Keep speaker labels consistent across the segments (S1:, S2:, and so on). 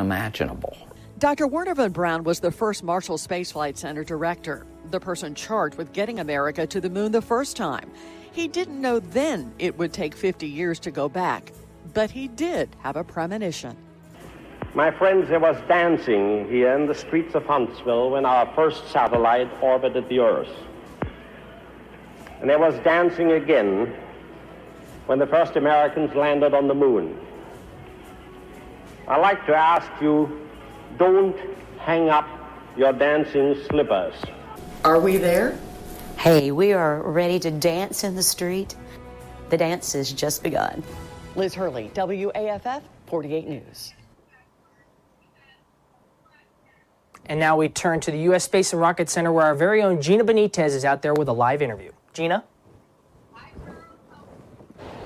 S1: unimaginable.
S2: Dr. Werner von Braun was the first Marshall Space Flight Center director, the person charged with getting America to the moon the first time. He didn't know then it would take 50 years to go back, but he did have a premonition.
S3: My friends, there was dancing here in the streets of Huntsville when our first satellite orbited the Earth. And there was dancing again when the first Americans landed on the moon. I'd like to ask you, don't hang up your dancing slippers.
S4: Are we there?
S5: Hey, we are ready to dance in the street. The dance has just begun.
S2: Liz Hurley, WAFF 48 News.
S6: And now we turn to the U.S. Space and Rocket Center, where our very own Gina Benitez is out there with a live interview. Gina?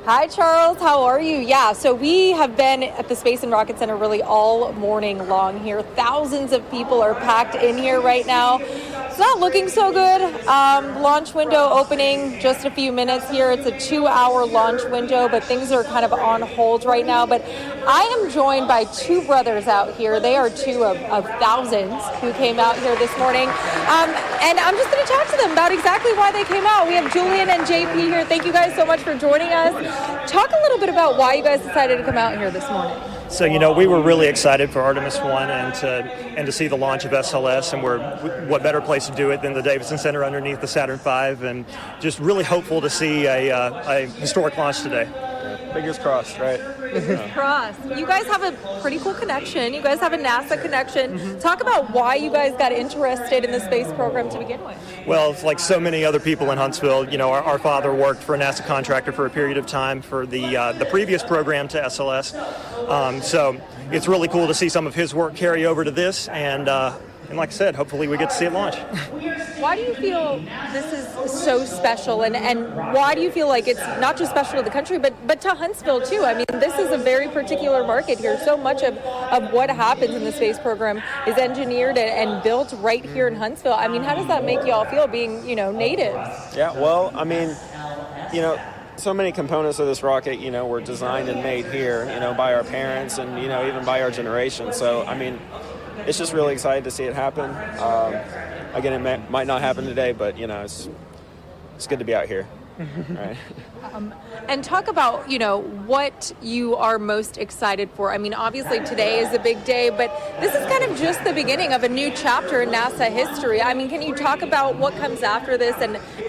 S7: Hi, Charles. How are you? Yeah, so we have been at the Space and Rocket Center really all morning long here. Thousands of people are packed in here right now. It's not looking so good. Launch window opening just a few minutes here. It's a 2-hour launch window, but things are kind of on hold right now. But I am joined by two brothers out here. They are two of thousands who came out here this morning. And I'm just going to talk to them about exactly why they came out. We have Julian and JP here. Thank you guys so much for joining us. Talk a little bit about why you guys decided to come out here this morning.
S8: So, we were really excited for Artemis 1 and to see the launch of SLS, and what better place to do it than the Davidson Center underneath the Saturn V, and just really hopeful to see a historic launch today.
S9: Fingers crossed, right?
S7: Fingers crossed. You guys have a pretty cool connection. You guys have a NASA connection. Talk about why you guys got interested in the space program to begin with.
S8: Well, it's like so many other people in Huntsville. Our father worked for a NASA contractor for a period of time for the previous program to SLS. So it's really cool to see some of his work carry over to this, and like I said, hopefully we get to see it launch.
S7: Why do you feel this is so special, and why do you feel like it's not just special to the country, but to Huntsville too? I mean, this is a very particular market here. So much of what happens in the space program is engineered and built right here in Huntsville. I mean, how does that make you all feel being, natives?
S9: Yeah, well, I mean, so many components of this rocket, were designed and made here, by our parents and, even by our generation. So, I mean, it's just really excited to see it happen. Again, it might not happen today, but, it's good to be out here. Right.
S7: And talk about, what you are most excited for. I mean, obviously today is a big day, but this is kind of just the beginning of a new chapter in NASA history. I mean, can you talk about what comes after this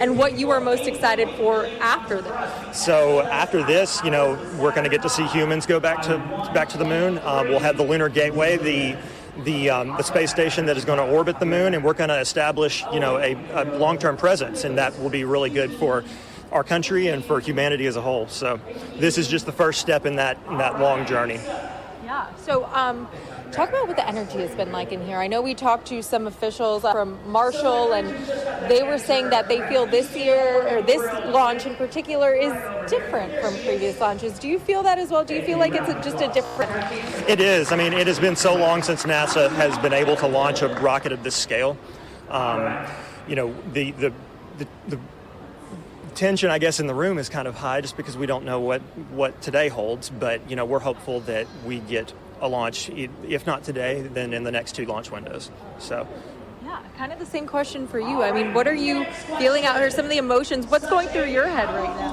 S7: and what you are most excited for after this?
S8: So after this, we're going to get to see humans go back to the moon. We'll have the Lunar Gateway, the space station that is going to orbit the moon, and we're going to establish, a long-term presence, and that will be really good for our country and for humanity as a whole. So this is just the first step in that long journey.
S7: Yeah. So talk about what the energy has been like in here. I know we talked to some officials from Marshall, and they were saying that they feel this year, or this launch in particular, is different from previous launches. Do you feel that as well? Do you feel like it's just a different energy?
S8: It is. I mean, it has been so long since NASA has been able to launch a rocket of this scale. The tension, I guess, in the room is kind of high just because we don't know what today holds. But, we're hopeful that we get a launch, if not today, then in the next 2 launch windows. So.
S7: Yeah, kind of the same question for you. I mean, what are you feeling out here? Some of the emotions. What's going through your head right now?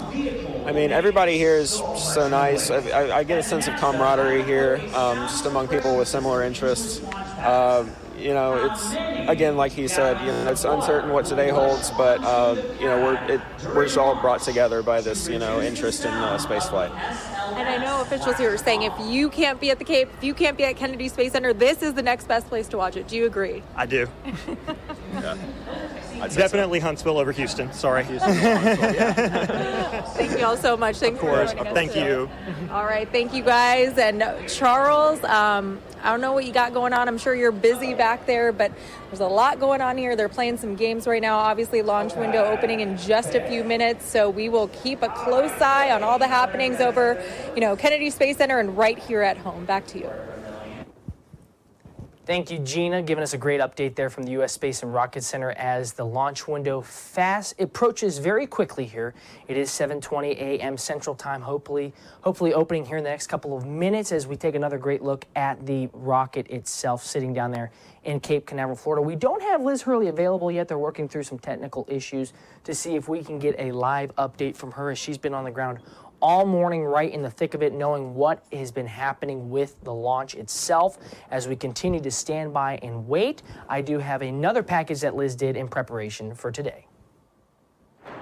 S9: I mean, everybody here is so nice. I get a sense of camaraderie here, just among people with similar interests. It's, again, like he said, it's uncertain what today holds, but, we're just all brought together by this, interest in spaceflight.
S7: And I know officials here are saying if you can't be at the Cape, if you can't be at Kennedy Space Center, this is the next best place to watch it. Do you agree?
S8: I do.
S9: Yeah.
S8: Definitely so. Huntsville over Houston. Sorry.
S7: Thank you all so much. Thanks
S8: of course.
S7: For joining us.
S8: Thank you.
S7: All right. Thank you, guys. And Charles, I don't know what you got going on. I'm sure you're busy back there, but there's a lot going on here. They're playing some games right now. Obviously, launch window opening in just a few minutes. So we will keep a close eye on all the happenings over, Kennedy Space Center and right here at home. Back to you.
S6: Thank you, Gina, giving us a great update there from the U.S. Space and Rocket Center as the launch window fast approaches very quickly here. It is 7:20 a.m. Central Time, hopefully opening here in the next couple of minutes as we take another great look at the rocket itself sitting down there in Cape Canaveral, Florida. We don't have Liz Hurley available yet. They're working through some technical issues to see if we can get a live update from her as she's been on the ground all morning, right in the thick of it, knowing what has been happening with the launch itself. As we continue to stand by and wait, I do have another package that Liz did in preparation for today.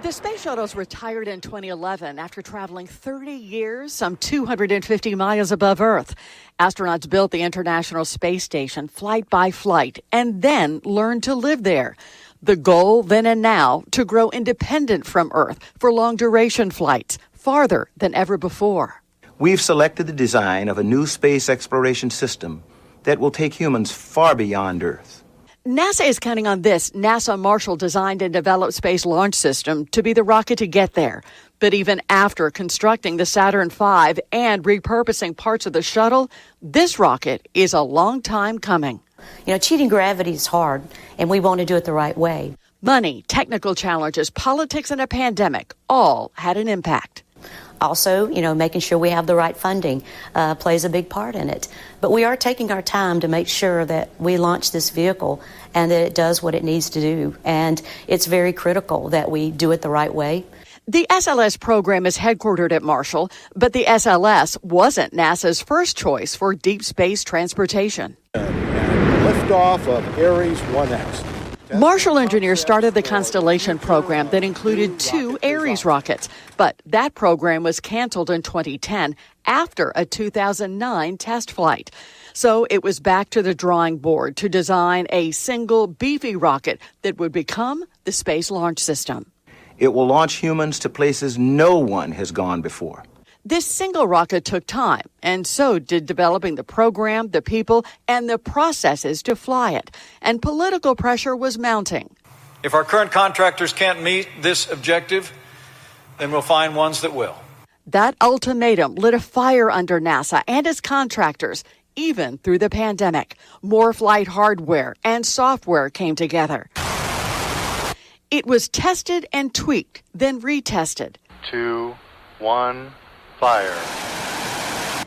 S2: The space shuttles retired in 2011 after traveling 30 years, some 250 miles above Earth. Astronauts built the International Space Station flight by flight and then learned to live there. The goal then and now to grow independent from Earth for long-duration flights, farther than ever before.
S1: We've selected the design of a new space exploration system that will take humans far beyond Earth.
S2: NASA is counting on this NASA Marshall designed and developed space launch system to be the rocket to get there. But even after constructing the Saturn V and repurposing parts of the shuttle, this rocket is a long time coming.
S5: You know, cheating gravity is hard, and we want to do it the right way.
S2: Money, technical challenges, politics, and a pandemic all had an impact.
S5: Also, you know, making sure we have the right funding plays a big part in it. But we are taking our time to make sure that we launch this vehicle and that it does what it needs to do. And it's very critical that we do it the right way.
S2: The SLS program is headquartered at Marshall, but the SLS wasn't NASA's first choice for deep space transportation.
S10: And liftoff of Ares 1X.
S2: Marshall engineers started the Constellation program that included 2 Ares rockets, but that program was canceled in 2010 after a 2009 test flight. So it was back to the drawing board to design a single beefy rocket that would become the Space Launch System.
S1: It will launch humans to places no one has gone before.
S2: This single rocket took time, and so did developing the program, the people, and the processes to fly it. And political pressure was mounting.
S11: If our current contractors can't meet this objective, then we'll find ones that will.
S2: That ultimatum lit a fire under NASA and its contractors, even through the pandemic. More flight hardware and software came together. It was tested and tweaked, then retested.
S12: 2, 1... fire.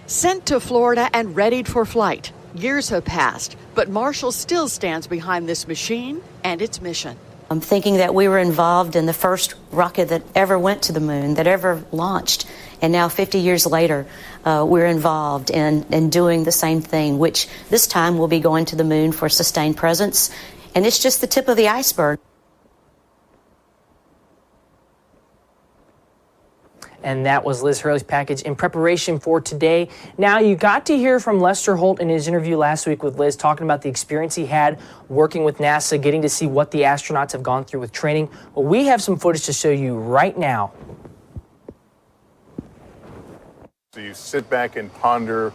S2: Sent to Florida and readied for flight. Years have passed, but Marshall still stands behind this machine and its mission.
S5: I'm thinking that we were involved in the first rocket that ever went to the moon, that ever launched. And now 50 years later, we're involved in doing the same thing, which this time we'll be going to the moon for sustained presence. And it's just the tip of the iceberg.
S6: And that was Liz Hurley's package in preparation for today. Now, you got to hear from Lester Holt in his interview last week with Liz, talking about the experience he had working with NASA, getting to see what the astronauts have gone through with training. Well, we have some footage to show you right now.
S13: So you sit back and ponder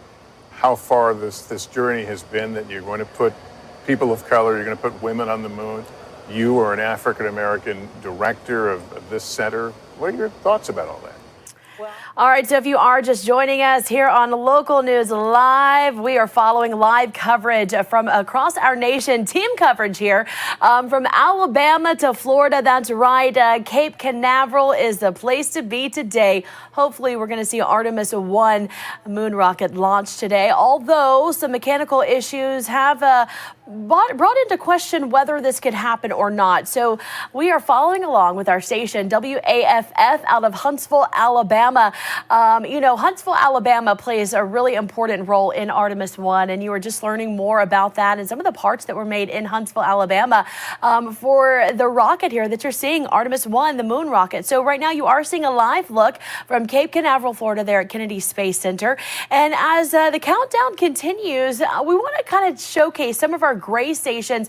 S13: how far this journey has been, that you're going to put people of color, you're going to put women on the moon. You are an African-American director of this center. What are your thoughts about all that?
S14: All right, so if you are just joining us here on Local News Live, we are following live coverage from across our nation, team coverage here from Alabama to Florida. That's right. Cape Canaveral is the place to be today. Hopefully, we're going to see Artemis 1 moon rocket launch today, although some mechanical issues have brought into question whether this could happen or not. So we are following along with our station, WAFF, out of Huntsville, Alabama. Huntsville, Alabama plays a really important role in Artemis 1, and you were just learning more about that and some of the parts that were made in Huntsville, Alabama for the rocket here that you're seeing, Artemis 1, the moon rocket. So right now you are seeing a live look from Cape Canaveral, Florida, there at Kennedy Space Center. And as the countdown continues, we want to kind of showcase some of our gray stations.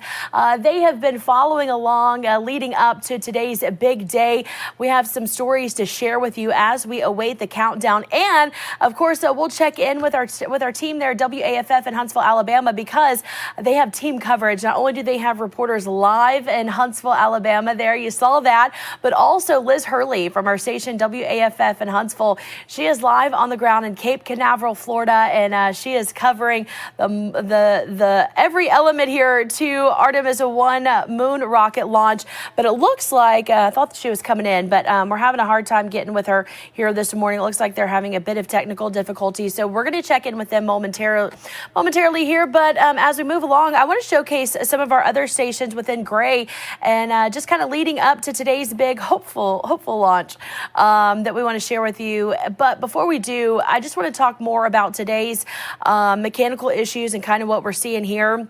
S14: They have been following along leading up to today's big day. We have some stories to share with you as we await the countdown. And of course, we'll check in with our team there, WAFF in Huntsville, Alabama, because they have team coverage. Not only do they have reporters live in Huntsville, Alabama there, you saw that, but also Liz Hurley from our station WAFF in Huntsville. She is live on the ground in Cape Canaveral, Florida, and she is covering the every element here to Artemis 1 moon rocket launch. But it looks like, I thought she was coming in, but we're having a hard time getting with her here this morning. It looks like they're having a bit of technical difficulty, so we're going to check in with them momentarily here. But as we move along, I want to showcase some of our other stations within Gray, and just kind of leading up to today's big hopeful launch that we want to share with you. But before we do, I just want to talk more about today's mechanical issues and kind of what we're seeing here.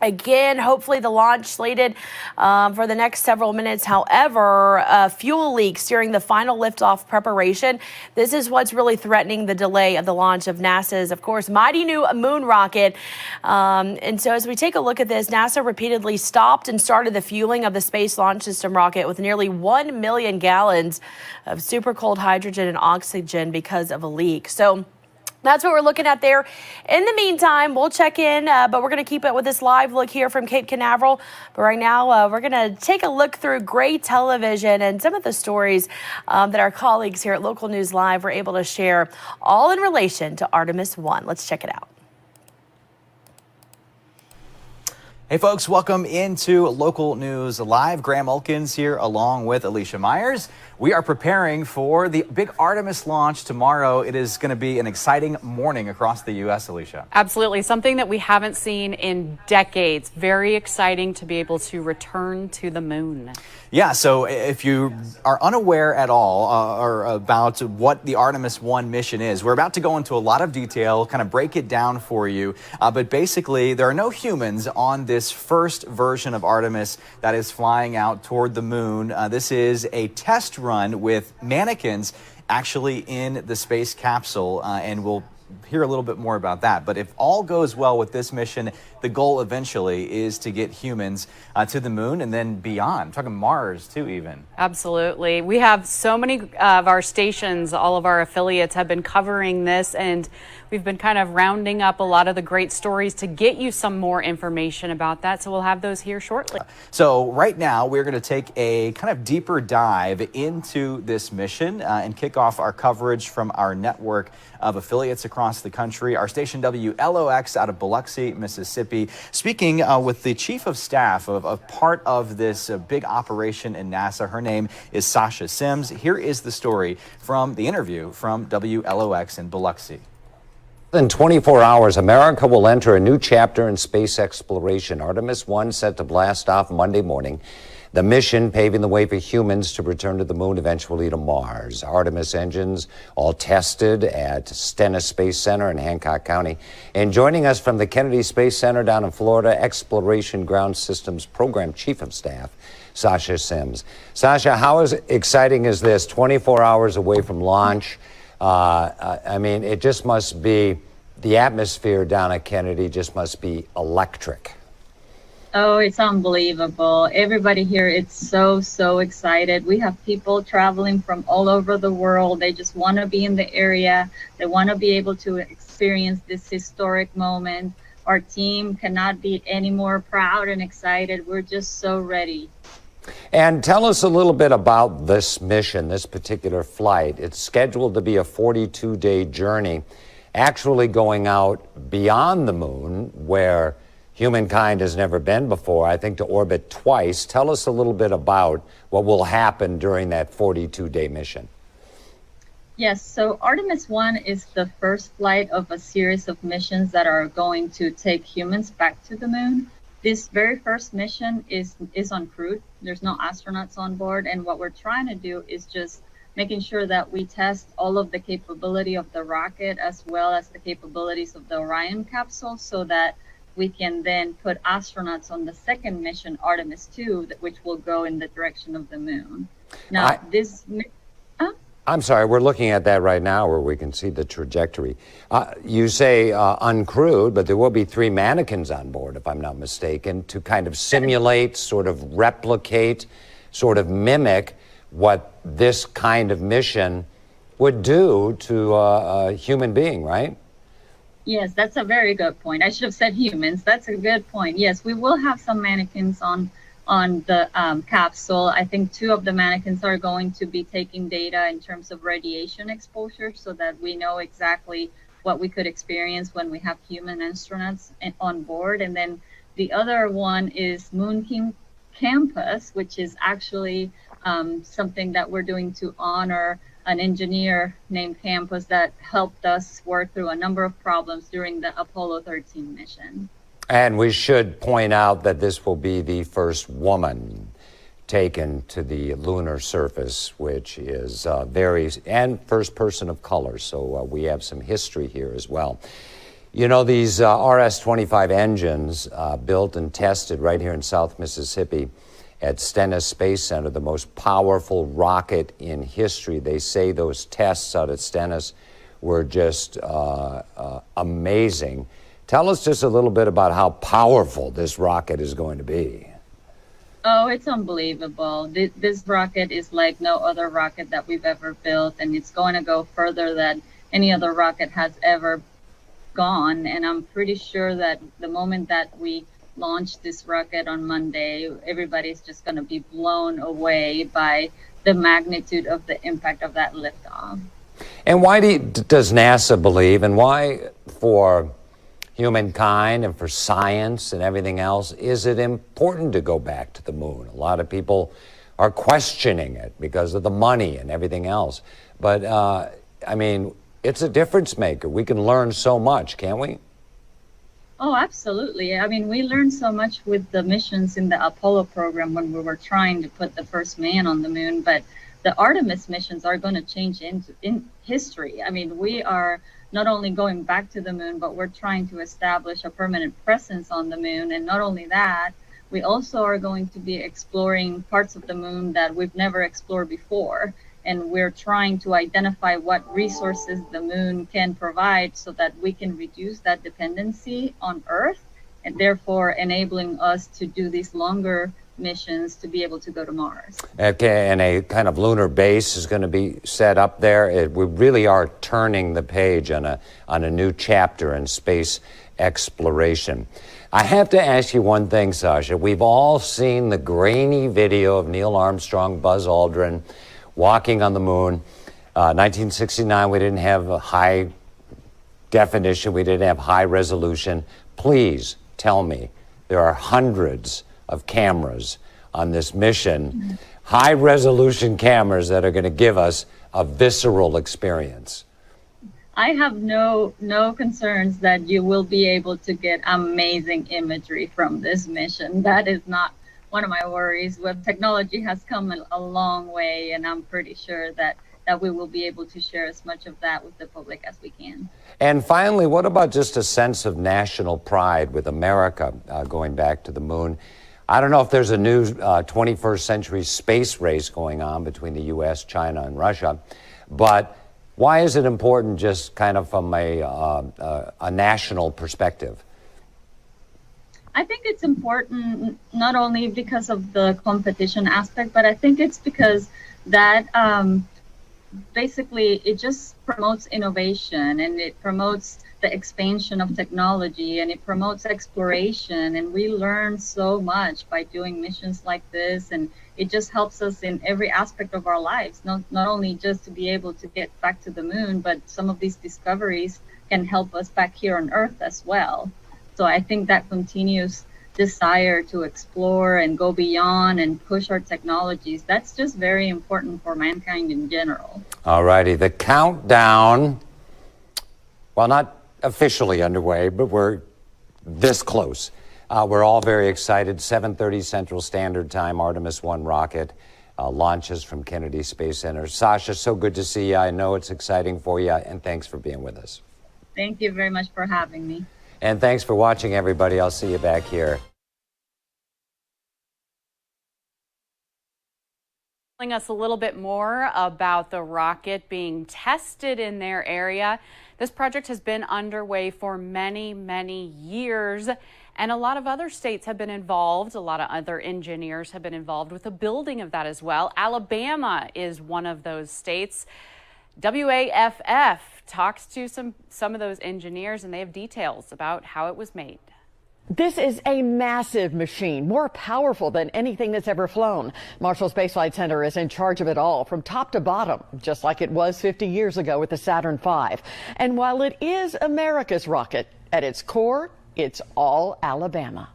S14: Again, hopefully the launch slated for the next several minutes. However, fuel leaks during the final liftoff preparation. This is what's really threatening the delay of the launch of NASA's, of course, mighty new moon rocket. And so as we take a look at this, NASA repeatedly stopped and started the fueling of the Space Launch System rocket with nearly 1 million gallons of super cold hydrogen and oxygen because of a leak. So that's what we're looking at there. In the meantime, we'll check in, but we're going to keep it with this live look here from Cape Canaveral. But right now, we're going to take a look through Gray Television and some of the stories that our colleagues here at Local News Live were able to share, all in relation to Artemis 1. Let's check it out.
S15: Hey folks, welcome into Local News Live. Graham Elkins here along with Alicia Myers. We are preparing for the big Artemis launch tomorrow. It is going to be an exciting morning across the U.S., Alicia.
S16: Absolutely. Something that we haven't seen in decades. Very exciting to be able to return to the moon.
S15: Yeah, so if you are unaware at all or about what the Artemis 1 mission is, we're about to go into a lot of detail, kind of break it down for you. But basically, there are no humans on this first version of Artemis that is flying out toward the moon. This is a test run with mannequins actually in the space capsule, and we'll hear a little bit more about that. But if all goes well with this mission, the goal eventually is to get humans to the moon and then beyond. I'm talking Mars too, even.
S16: Absolutely. We have so many of our stations, all of our affiliates have been covering this, and we've been kind of rounding up a lot of the great stories to get you some more information about that. So we'll have those here shortly.
S15: So right now we're going to take a kind of deeper dive into this mission and kick off our coverage from our network of affiliates across the country. Our station WLOX out of Biloxi, Mississippi, speaking with the chief of staff of part of this big operation in NASA. Her name is Sasha Sims. Here is the story from the interview from WLOX in Biloxi.
S17: In 24 hours, America will enter a new chapter in space exploration. Artemis 1 set to blast off Monday morning. The mission paving the way for humans to return to the moon, eventually to Mars. Artemis engines all tested at Stennis Space Center in Hancock County. And joining us from the Kennedy Space Center down in Florida, Exploration Ground Systems Program Chief of Staff, Sasha Sims. Sasha, how exciting is this? 24 hours away from launch. I mean, it just must be, the atmosphere down at Kennedy just must be electric.
S18: Oh, it's unbelievable. Everybody here, it's so excited. We have people traveling from all over the world. They just want to be in the area. They want to be able to experience this historic moment. Our team cannot be any more proud and excited. We're just so ready.
S17: And tell us a little bit about this mission, this particular flight. It's scheduled to be a 42-day journey, actually going out beyond the moon, where humankind has never been before, I think, to orbit twice. Tell us a little bit about what will happen during that 42-day mission.
S18: Yes, so Artemis 1 is the first flight of a series of missions that are going to take humans back to the moon. This very first mission is uncrewed. There's no astronauts on board, and what we're trying to do is just making sure that we test all of the capability of the rocket as well as the capabilities of the Orion capsule, so that we can then put astronauts on the second mission, Artemis 2, which will go in the direction of the moon. Now,
S17: I'm sorry, we're looking at that right now where we can see the trajectory. You say uncrewed, but there will be 3 mannequins on board, if I'm not mistaken, to kind of simulate, sort of replicate, sort of mimic what this kind of mission would do to a human being, right?
S18: Yes, that's a very good point. I should have said humans. That's a good point. Yes, we will have some mannequins on the capsule. I think 2 of the mannequins are going to be taking data in terms of radiation exposure so that we know exactly what we could experience when we have human astronauts on board. And then the other one is Campus, which is actually something that we're doing to honor an engineer named Campus that helped us work through a number of problems during the Apollo 13 mission.
S17: And we should point out that this will be the first woman taken to the lunar surface, which is and first person of color. So we have some history here as well. You know, these RS-25 engines built and tested right here in South Mississippi at Stennis Space Center, the most powerful rocket in history. They say those tests out at Stennis were just amazing. Tell us just a little bit about how powerful this rocket is going to be.
S18: Oh, it's unbelievable. This rocket is like no other rocket that we've ever built, and it's going to go further than any other rocket has ever gone. And I'm pretty sure that the moment that we launch this rocket on Monday, everybody's just going to be blown away by the magnitude of the impact of that liftoff.
S17: And why does NASA believe, and why for humankind and for science and everything else, is it important to go back to the moon? A lot of people are questioning it because of the money and everything else. But, I mean, it's a difference maker. We can learn so much, can't we?
S18: Oh, absolutely. I mean, we learned so much with the missions in the Apollo program when we were trying to put the first man on the moon, but the Artemis missions are going to change in history. I mean, we are not only going back to the moon, but we're trying to establish a permanent presence on the moon. And not only that, we also are going to be exploring parts of the moon that we've never explored before. And we're trying to identify what resources the moon can provide so that we can reduce that dependency on Earth, and therefore enabling us to do these longer missions to be able to go to Mars.
S17: Okay, and a kind of lunar base is going to be set up there. We really are turning the page on a new chapter in space exploration. I have to ask you one thing, Sasha. We've all seen the grainy video of Neil Armstrong, Buzz Aldrin walking on the moon. 1969, we didn't have a high definition. We didn't have high resolution. Please tell me there are hundreds of cameras on this mission, high resolution cameras that are going to give us a visceral experience.
S18: I have no concerns that you will be able to get amazing imagery from this mission. That is not one of my worries. Well, technology has come a long way, and I'm pretty sure that we will be able to share as much of that with the public as we can.
S17: And finally, what about just a sense of national pride with America going back to the moon? I don't know if there's a new 21st century space race going on between the U.S., China, and Russia, but why is it important just kind of from a national perspective?
S18: I think it's important not only because of the competition aspect, but I think it's because that basically it just promotes innovation, and it promotes the expansion of technology, and it promotes exploration, and we learn so much by doing missions like this, and it just helps us in every aspect of our lives, not only just to be able to get back to the moon, but some of these discoveries can help us back here on Earth as well. So I think that continuous desire to explore and go beyond and push our technologies, that's just very important for mankind in general.
S17: All righty, the countdown, well, not officially underway, but we're this close. We're all very excited. 7:30 Central Standard Time, Artemis 1 rocket launches from Kennedy Space Center. Sasha, so good to see you. I know it's exciting for you, and thanks for being with us.
S18: Thank you very much for having me.
S17: And thanks for watching, everybody. I'll see you back here.
S16: Telling us a little bit more about the rocket being tested in their area. This project has been underway for many, many years, and a lot of other states have been involved. A lot of other engineers have been involved with the building of that as well. Alabama is one of those states. WAFF talks to some of those engineers, and they have details about how it was made.
S2: This is a massive machine, more powerful than anything that's ever flown. Marshall Space Flight Center is in charge of it all, from top to bottom, just like it was 50 years ago with the Saturn V. And while it is America's rocket, at its core, it's all Alabama.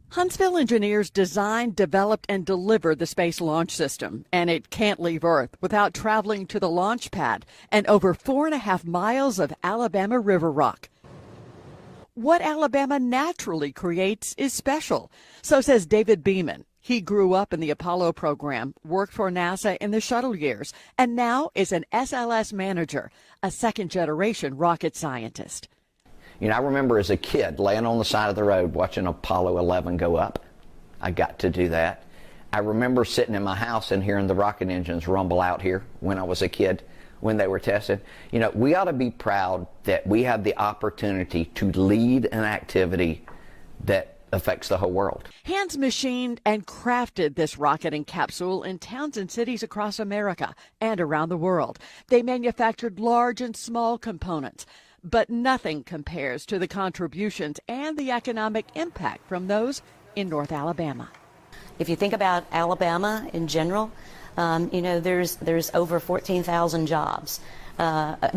S2: Huntsville engineers designed, developed, and delivered the Space Launch System, and it can't leave Earth without traveling to the launch pad and over 4.5 miles of Alabama river rock. What Alabama naturally creates is special, so says David Beeman. He grew up in the Apollo program, worked for NASA in the shuttle years, and now is an SLS manager, a second-generation rocket scientist.
S19: You know, I remember as a kid laying on the side of the road watching Apollo 11 go up. I got to do that. I remember sitting in my house and hearing the rocket engines rumble out here when I was a kid, when they were tested. You know, we ought to be proud that we have the opportunity to lead an activity that affects the whole world.
S2: Hands machined and crafted this rocket and capsule in towns and cities across America and around the world. They manufactured large and small components, but nothing compares to the contributions and the economic impact from those in North Alabama.
S5: If you think about Alabama in general, you know, there's over 14,000 jobs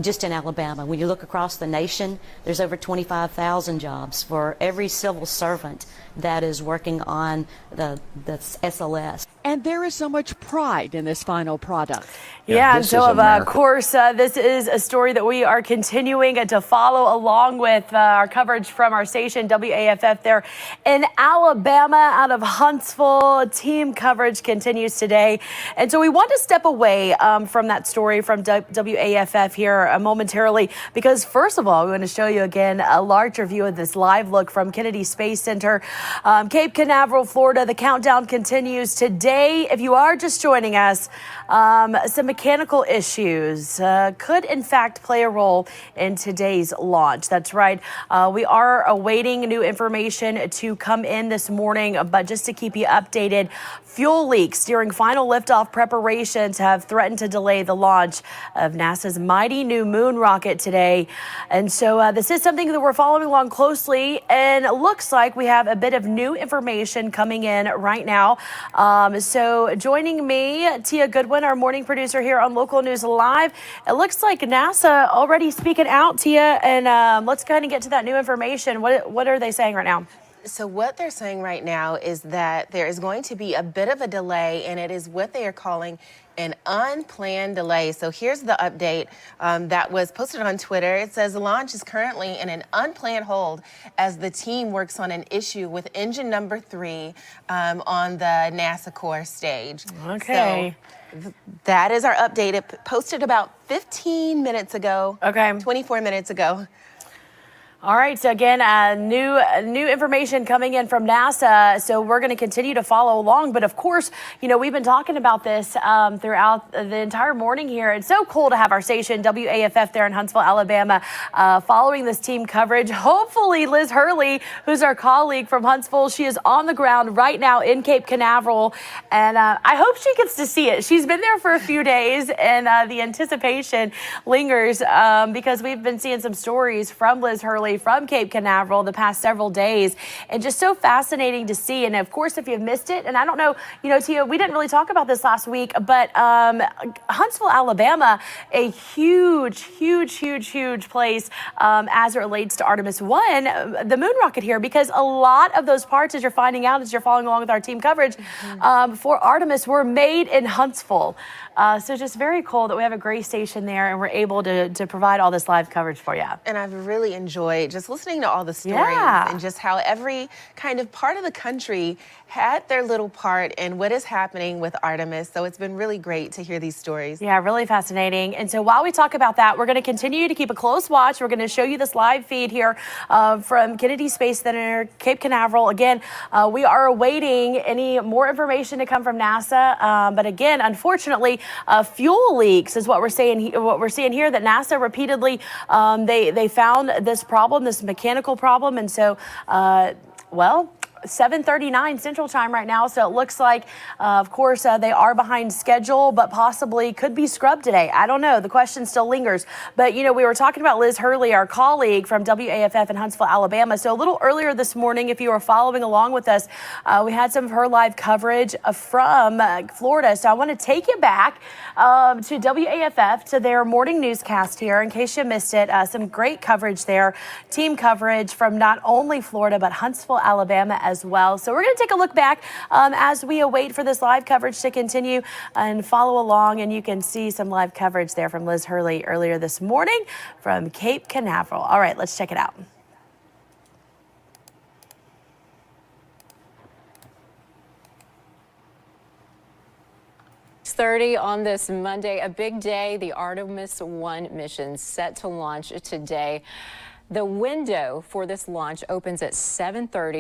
S5: just in Alabama. When you look across the nation, there's over 25,000 jobs for every civil servant that is working on the SLS.
S2: And there is so much pride in this final product.
S14: Yeah, and so of course, this is a story that we are continuing to follow along with our coverage from our station, WAFF, there in Alabama, out of Huntsville. Team coverage continues today. And so we want to step away from that story from WAFF here momentarily, because first of all, we want to show you again a larger view of this live look from Kennedy Space Center, Cape Canaveral, Florida. The countdown continues today. If you are just joining us, some mechanical issues could in fact play a role in today's launch. That's right. We are awaiting new information to come in this morning, but just to keep you updated, fuel leaks during final liftoff preparations have threatened to delay the launch of NASA's mighty new moon rocket today. And so this is something that we're following along closely, and it looks like we have a bit of new information coming in right now. So joining me, Tia Goodwin, our morning producer here on Local News Live. It looks like NASA already speaking out, Tia, and let's go ahead and get to that new information. What are they saying right now?
S20: So what they're saying right now is that there is going to be a bit of a delay, and it is what they are calling an unplanned delay. So here's the update that was posted on Twitter. It says the launch is currently in an unplanned hold as the team works on an issue with engine number 3 on the NASA core stage.
S14: Okay.
S20: So that is our update. It posted about 15 minutes ago.
S14: Okay.
S20: 24 minutes ago.
S14: All right, so again, new information coming in from NASA, so we're going to continue to follow along. But of course, you know, we've been talking about this throughout the entire morning here. It's so cool to have our station, WAFF, there in Huntsville, Alabama, following this team coverage. Hopefully, Liz Hurley, who's our colleague from Huntsville, she is on the ground right now in Cape Canaveral, and I hope she gets to see it. She's been there for a few days, and the anticipation lingers because we've been seeing some stories from Liz Hurley from Cape Canaveral the past several days, and just so fascinating to see. And of course, if you've missed it, and I don't know, you know, Tia, we didn't really talk about this last week, but Huntsville, Alabama, a huge place as it relates to Artemis 1, the moon rocket here, because a lot of those parts, as you're finding out, as you're following along with our team coverage for Artemis, were made in Huntsville. So just very cool that we have a great station there and we're able to provide all this live coverage for you.
S20: And I've really enjoyed just listening to all the stories and just how every kind of part of the country had their little part in what is happening with Artemis. So it's been really great to hear these stories.
S14: Yeah, really fascinating. And so while we talk about that, we're going to continue to keep a close watch. We're going to show you this live feed here from Kennedy Space Center, Cape Canaveral. Again, we are awaiting any more information to come from NASA. But again, unfortunately, fuel leaks is what we're seeing here, that NASA repeatedly, they found this problem, this mechanical problem. And so, well, 7:39 Central Time right now, so it looks like, of course, they are behind schedule, but possibly could be scrubbed today. I don't know. The question still lingers. But, we were talking about Liz Hurley, our colleague from WAFF in Huntsville, Alabama. So a little earlier this morning, if you were following along with us, we had some of her live coverage from Florida. So I want to take you back to WAFF, to their morning newscast here, in case you missed it. Some great coverage there, team coverage from not only Florida, but Huntsville, Alabama as well. So we're going to take a look back as we await for this live coverage to continue and follow along. And you can see some live coverage there from Liz Hurley earlier this morning from Cape Canaveral. All right, let's check it out.
S21: .30 on this Monday, a big day. The Artemis 1 mission set to launch today. The window for this launch opens at 7:30.